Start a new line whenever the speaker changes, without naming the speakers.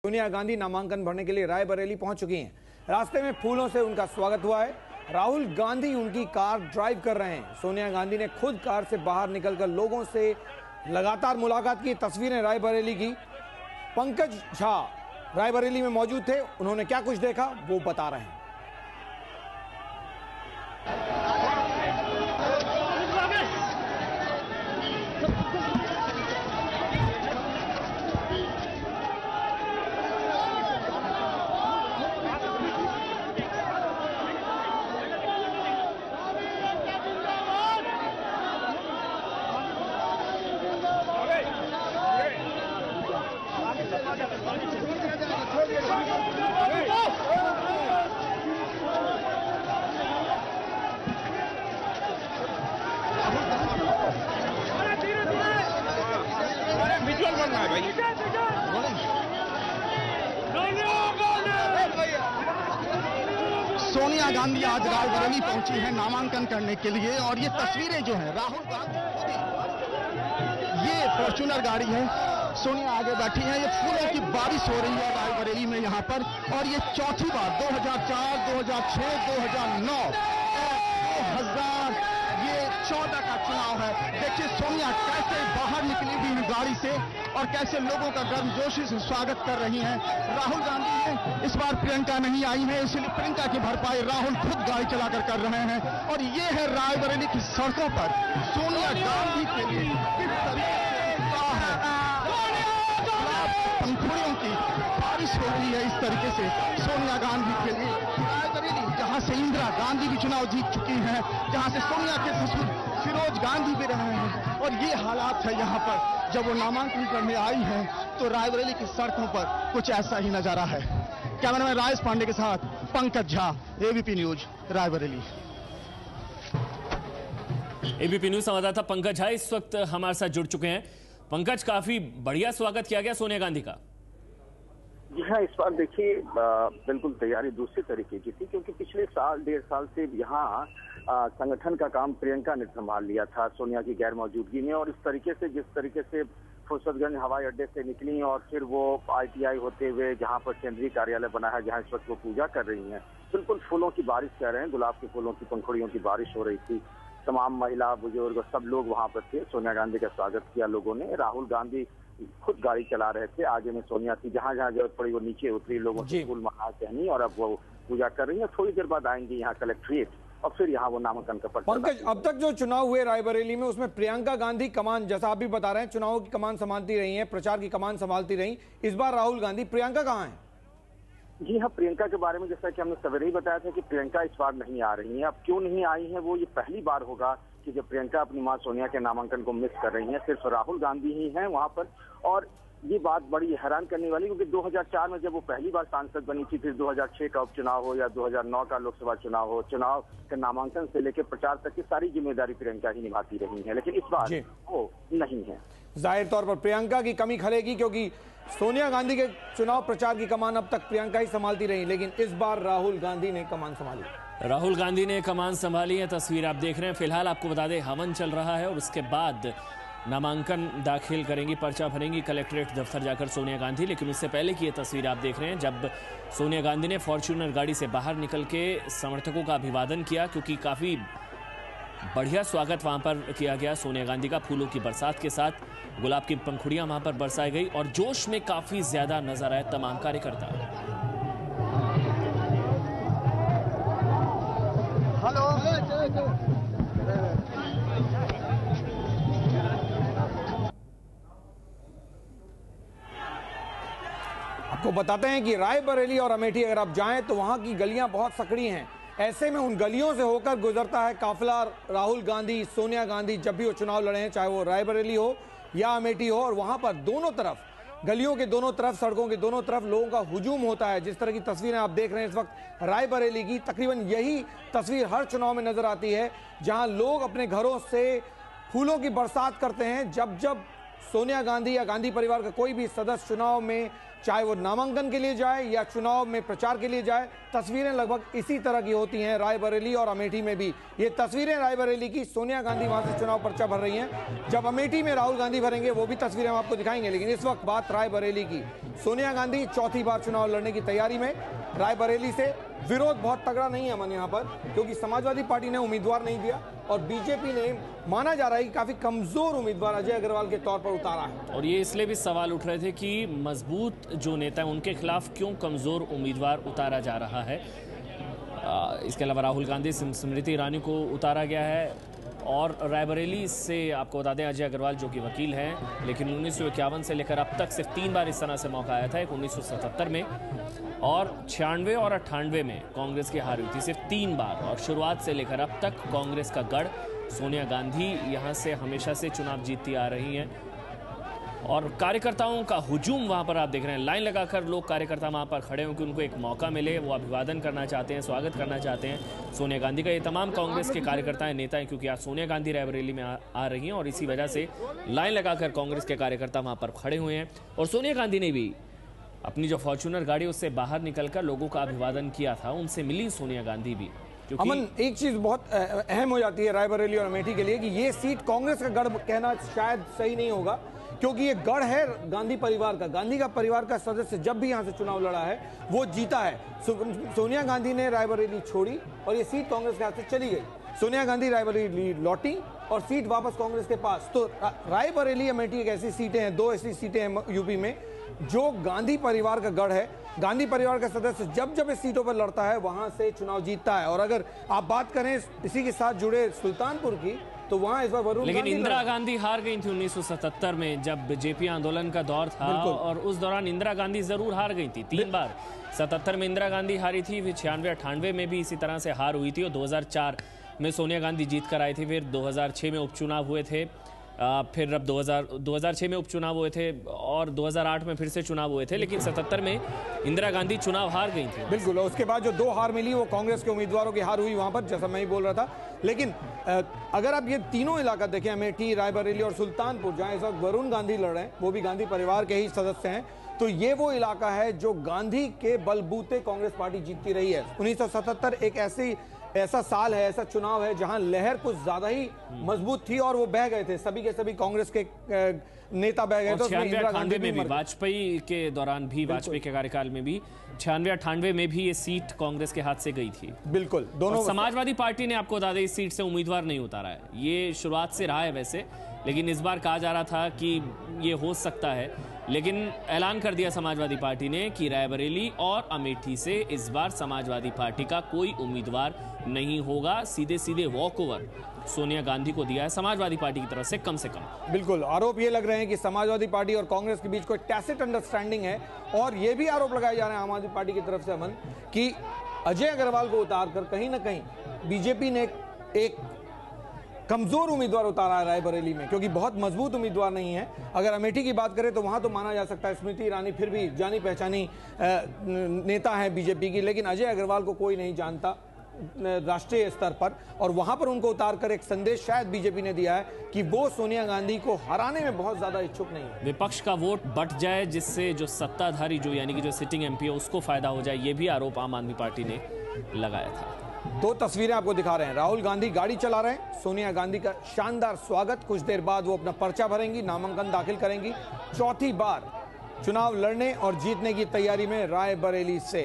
सोनिया गांधी नामांकन भरने के लिए रायबरेली पहुंच चुकी हैं। रास्ते में फूलों से उनका स्वागत हुआ है। राहुल गांधी उनकी कार ड्राइव कर रहे हैं। सोनिया गांधी ने खुद कार से बाहर निकलकर लोगों से लगातार मुलाकात की। तस्वीरें रायबरेली की। पंकज झा रायबरेली में मौजूद थे, उन्होंने क्या कुछ देखा वो बता रहे हैं।
सोनिया गांधी आज रायबरेली पहुंची है नामांकन करने के लिए और ये तस्वीरें जो है राहुल गांधी, ये फॉर्च्यूनर गाड़ी है, सोनिया आगे बैठी है। ये फूलों की बारिश हो रही है रायबरेली में यहाँ पर और ये चौथी बार 2004, 2006, 2009 और 2014 का चुनाव है। देखिए सोनिया कैसे बाहर निकली हुई है गाड़ी से और कैसे लोगों का गर्मजोशी से स्वागत कर रही हैं। राहुल गांधी ने इस बार प्रियंका नहीं आई है, इसलिए प्रियंका की भरपाई राहुल खुद गाड़ी चलाकर कर रहे हैं। और ये है रायबरेली की सड़कों पर सोनिया गांधी के लिए किस तरीके से उत्साह है। पंखुड़ियों की बारिश हो रही है इस तरीके से सोनिया गांधी के लिए। रायबरेली जहां से इंदिरा गांधी भी चुनाव जीत चुकी हैं, जहां से सोनिया के ससुर फिरोज गांधी भी रहे हैं और ये हालात है यहाँ पर। जब वो नामांकन करने आई है तो रायबरेली की सड़कों पर कुछ ऐसा ही नजारा है। कैमरामैन राजेश पांडे के साथ Pankaj Jha, ABP news, Raebareli.
ABP news संवाददाता पंकज झा इस वक्त हमारे साथ जुड़ चुके हैं। पंकज, काफी बढ़िया स्वागत किया गया सोनिया गांधी का।
जी हाँ, इस बार देखिए बिल्कुल तैयारी दूसरे तरीके की थी, क्योंकि पिछले साल 1.5 साल से यहाँ संगठन का काम प्रियंका ने संभाल लिया था सोनिया की गैर मौजूदगी में। और इस तरीके से जिस तरीके से फुर्सतगंज हवाई अड्डे से निकली और फिर वो ITI होते हुए जहाँ पर केंद्रीय कार्यालय बना है, जहाँ इस वक्त वो पूजा कर रही हैं, बिल्कुल फूलों की बारिश कह रहे हैं, गुलाब के फूलों की पंखुड़ियों की बारिश हो रही थी। तमाम महिला बुजुर्ग सब लोग वहाँ पर थे। सोनिया गांधी का स्वागत किया लोगों ने। राहुल गांधी खुद गाड़ी चला रहे थे, आगे में सोनिया थी, जहाँ जहाँ जरूरत पड़ी वो नीचे उतरी, लोगों से फूल माला कहनी और अब वो पूजा कर रही है। थोड़ी देर बाद आएंगे यहाँ कलेक्ट्रेट और फिर यहाँ वो नामांकन का पर्चा।
पंकज, अब तक जो चुनाव हुए रायबरेली में उसमें प्रियंका गांधी कमान, जैसा आप भी बता रहे हैं, चुनाव की कमान संभालती रही हैं, प्रचार की कमान संभालती रही। इस बार राहुल गांधी, प्रियंका कहाँ है?
जी हाँ, प्रियंका के बारे में जैसा कि हमने सवेरे ही बताया था कि प्रियंका इस बार नहीं आ रही है। अब क्यों नहीं आई है वो ये पहली बार होगा कि जब प्रियंका अपनी मां सोनिया के नामांकन को मिस कर रही हैं। सिर्फ राहुल गांधी ही हैं वहां पर। और ये बात बड़ी हैरान करने वाली, क्योंकि 2004 में जब वो पहली बार सांसद बनी थी, फिर 2006 का उपचुनाव हो या 2009 का लोकसभा चुनाव हो, चुनाव के नामांकन से लेकर प्रचार तक की सारी जिम्मेदारी प्रियंका ही निभाती रही है, लेकिन इस बार वो नहीं है।
जाहिर तौर पर प्रियंका की कमी खलेगी, क्योंकि सोनिया गांधी के चुनाव प्रचार की कमान अब तक प्रियंका ही संभालती रही, लेकिन इस बार राहुल गांधी ने कमान संभाली।
राहुल गांधी ने कमान संभाली है, तस्वीर आप देख रहे हैं। फिलहाल आपको बता दें हवन चल रहा है और उसके बाद नामांकन दाखिल करेंगी, पर्चा भरेंगी कलेक्ट्रेट दफ्तर जाकर सोनिया गांधी। लेकिन उससे पहले की ये तस्वीर आप देख रहे हैं जब सोनिया गांधी ने फॉर्च्यूनर गाड़ी से बाहर निकल के समर्थकों का अभिवादन किया, क्योंकि काफ़ी बढ़िया स्वागत वहां पर किया गया सोनिया गांधी का। फूलों की बरसात के साथ गुलाब की पंखुड़ियां वहां पर बरसाई गई और जोश में काफ़ी ज़्यादा नजर आए तमाम कार्यकर्ता।
आपको बताते हैं कि रायबरेली और अमेठी अगर आप जाएं तो वहां की गलियां बहुत सकड़ी हैं। ऐसे में उन गलियों से होकर गुजरता है काफिला राहुल गांधी, सोनिया गांधी जब भी वो चुनाव लड़े हैं, चाहे वो रायबरेली हो या अमेठी हो। और वहां पर दोनों तरफ, गलियों के दोनों तरफ, सड़कों के दोनों तरफ लोगों का हुजूम होता है। जिस तरह की तस्वीरें आप देख रहे हैं इस वक्त रायबरेली की, तकरीबन यही तस्वीर हर चुनाव में नजर आती है, जहां लोग अपने घरों से फूलों की बरसात करते हैं। जब जब सोनिया गांधी या गांधी परिवार का कोई भी सदस्य चुनाव में चाहे वो नामांकन के लिए जाए या चुनाव में प्रचार के लिए जाए, तस्वीरें लगभग इसी तरह की होती हैं। रायबरेली और अमेठी में भी ये तस्वीरें रायबरेली की, सोनिया गांधी वहां से चुनाव पर्चा भर रही हैं। जब अमेठी में राहुल गांधी भरेंगे वो भी तस्वीरें हम आपको दिखाएंगे, लेकिन इस वक्त बात रायबरेली की। सोनिया गांधी चौथी बार चुनाव लड़ने की तैयारी में। रायबरेली से विरोध बहुत तगड़ा नहीं है अमन यहाँ पर, क्योंकि समाजवादी पार्टी ने उम्मीदवार नहीं दिया और बीजेपी ने, माना जा रहा है कि काफी कमजोर उम्मीदवार अजय अग्रवाल के तौर पर उतारा है।
और ये इसलिए भी सवाल उठ रहे थे कि मजबूत जो नेता है उनके खिलाफ क्यों कमजोर उम्मीदवार उतारा जा रहा है। इसके अलावा राहुल गांधी, स्मृति ईरानी को उतारा गया है। और रायबरेली से आपको बता दें अजय अग्रवाल जो कि वकील हैं, लेकिन 1951 से लेकर अब तक सिर्फ 3 बार इस तरह से मौका आया था। एक 1977 में और 96 और 98 में कांग्रेस की हार हुई थी, सिर्फ 3 बार। और शुरुआत से लेकर अब तक कांग्रेस का गढ़ सोनिया गांधी यहां से हमेशा से चुनाव जीतती आ रही हैं। और कार्यकर्ताओं का हुजूम वहां पर आप देख रहे हैं, लाइन लगाकर लोग कार्यकर्ता वहां पर खड़े हों कि उनको एक मौका मिले, वो अभिवादन करना चाहते हैं, स्वागत करना चाहते हैं सोनिया गांधी का। ये तमाम कांग्रेस के कार्यकर्ता हैं, नेता हैं, क्योंकि आज सोनिया गांधी रायबरेली में आ रही हैं और इसी वजह से लाइन लगाकर कांग्रेस के कार्यकर्ता वहां पर खड़े हुए हैं। और सोनिया गांधी ने भी अपनी जो फॉर्च्यूनर गाड़ी उससे बाहर निकलकर लोगों का अभिवादन किया था, उनसे मिली सोनिया गांधी भी।
अमन, एक चीज बहुत अहम हो जाती है रायबरेली और अमेठी के लिए कि ये सीट कांग्रेस का गढ़ कहना शायद सही नहीं होगा, क्योंकि ये गढ़ है गांधी परिवार का। गांधी का परिवार का सदस्य जब भी यहां से चुनाव लड़ा है वो जीता है। सोनिया गांधी ने रायबरेली छोड़ी और ये सीट कांग्रेस के हाथ से चली गई। सोनिया गांधी रायबरेली लौटी और सीट वापस कांग्रेस के पास। तो रायबरेली अमेठी एक ऐसी सीटें हैं, 2 ऐसी सीटें हैं यूपी में जो गांधी परिवार का गढ़ है। गांधी परिवार का सदस्य जब जब इस सीटों पर लड़ता है वहां से चुनाव जीतता है। और अगर आप बात करें इसी के साथ जुड़े सुल्तानपुर की, तो वहां इस बार वरुण,
लेकिन इंदिरा गांधी हार गई थी 1977 में जब जेपी आंदोलन का दौर था। और उस दौरान इंदिरा गांधी जरूर हार गई थी 3 बार। 77 में इंदिरा गांधी हारी थी, फिर 96-98 में भी इसी तरह से हार हुई थी और 2004 में सोनिया गांधी जीत कर आई थी। फिर 2006 में उपचुनाव हुए थे, फिर अब 2006 में उपचुनाव हुए थे और 2008 में फिर से चुनाव हुए थे, लेकिन 77 में इंदिरा गांधी चुनाव हार गई थी।
बिल्कुल, उसके बाद जो 2 हार मिली वो कांग्रेस के उम्मीदवारों की हार हुई वहां पर, जैसा मैं ही बोल रहा था। लेकिन अगर आप ये तीनों इलाका देखें, अमेठी, रायबरेली और सुल्तानपुर, जहां इस वक्त वरुण गांधी लड़ रहे हैं, वो भी गांधी परिवार के ही सदस्य हैं, तो ये वो इलाका है जो गांधी के बलबूते कांग्रेस पार्टी जीतती रही है। 1977 एक ऐसा साल है, ऐसा चुनाव है जहां लहर कुछ ज्यादा ही मजबूत थी और वो बह गए थे, सभी के सभी कांग्रेस के नेता बह गए थे।
96-98 में भी, वाजपेयी के दौरान भी, वाजपेयी के कार्यकाल में भी 96-98 में भी ये सीट कांग्रेस के हाथ से गई थी।
बिल्कुल, दोनों।
समाजवादी पार्टी ने, आपको बता दें, इस सीट से उम्मीदवार नहीं उतारा है। ये शुरुआत से रहा है वैसे, लेकिन इस बार कहा जा रहा था कि ये हो सकता है, लेकिन ऐलान कर दिया समाजवादी पार्टी ने कि रायबरेली और अमेठी से इस बार समाजवादी पार्टी का कोई उम्मीदवार नहीं होगा। सीधे सीधे वॉक ओवर सोनिया गांधी को दिया है समाजवादी पार्टी की तरफ से, कम से कम।
बिल्कुल, आरोप ये लग रहे हैं कि समाजवादी पार्टी और कांग्रेस के बीच कोई टैसिट अंडरस्टैंडिंग है। और ये भी आरोप लगाए जा रहे हैं आम आदमी पार्टी की तरफ से अमन, कि अजय अग्रवाल को उतारकर कहीं ना कहीं बीजेपी ने एक कमजोर उम्मीदवार उतारा है रायबरेली में, क्योंकि बहुत मजबूत उम्मीदवार नहीं है। अगर अमेठी की बात करें तो वहां तो माना जा सकता है स्मृति ईरानी फिर भी जानी पहचानी नेता है बीजेपी की, लेकिन अजय अग्रवाल को कोई नहीं जानता राष्ट्रीय स्तर पर। और वहां पर उनको उतारकर एक संदेश शायद बीजेपी ने दिया है कि वो सोनिया गांधी को हराने में बहुत ज्यादा इच्छुक नहीं है।
विपक्ष का वोट बट जाए, जिससे जो सत्ताधारी, जो यानी कि जो सिटिंग एमपी है, उसको फायदा हो जाए, ये भी आरोप आम आदमी पार्टी ने लगाया था।
2 तस्वीरें आपको दिखा रहे हैं। राहुल गांधी गाड़ी चला रहे हैं, सोनिया गांधी का शानदार स्वागत। कुछ देर बाद वो अपना पर्चा भरेंगी, नामांकन दाखिल करेंगी। चौथी बार चुनाव लड़ने और जीतने की तैयारी में रायबरेली से।